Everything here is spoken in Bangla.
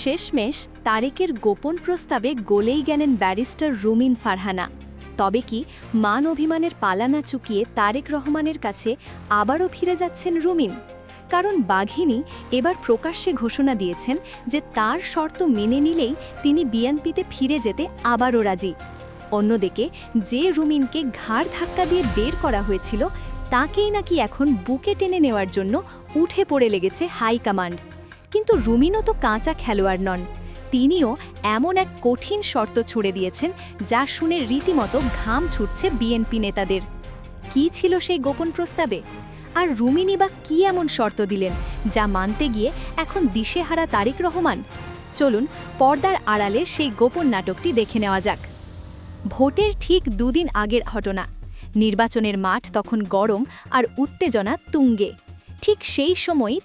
শেষমেশ তারেকের গোপন প্রস্তাবে গলেই গেলেন ব্যারিস্টার রুমিন ফারহানা। তবে কি মান অভিমানের পালা না চুকিয়ে তারেক রহমানের কাছে আবারও ফিরে যাচ্ছেন রুমিন? কারণ বাঘিনী এবার প্রকাশ্যে ঘোষণা দিয়েছেন যে তার শর্ত মেনে নিলেই তিনি বিএনপিতে ফিরে যেতে আবারও রাজি। অন্যদিকে যে রুমিনকে ঘাড় ধাক্কা দিয়ে বের করা হয়েছিল তাকেই নাকি এখন বুকে টেনে নেওয়ার জন্য উঠে পড়ে লেগেছে হাইকমান্ড। কিন্তু রুমিনও তো কাঁচা খেলোয়াড় নন, তিনিও এমন এক কঠিন শর্ত ছুড়ে দিয়েছেন যা শুনে রীতিমতো ঘাম ছুটছে বিএনপি নেতাদের। কী ছিল সেই গোপন প্রস্তাবে? আর রুমিনই বা কী এমন শর্ত দিলেন যা মানতে গিয়ে এখন দিশেহারা তারেক রহমান? চলুন পর্দার আড়ালের সেই গোপন নাটকটি দেখে নেওয়া যাক। ভোটের ঠিক দুদিন আগের ঘটনা। নির্বাচনের মাঠ তখন গরম আর উত্তেজনা তুঙ্গে। ঠিক সেই সময়ই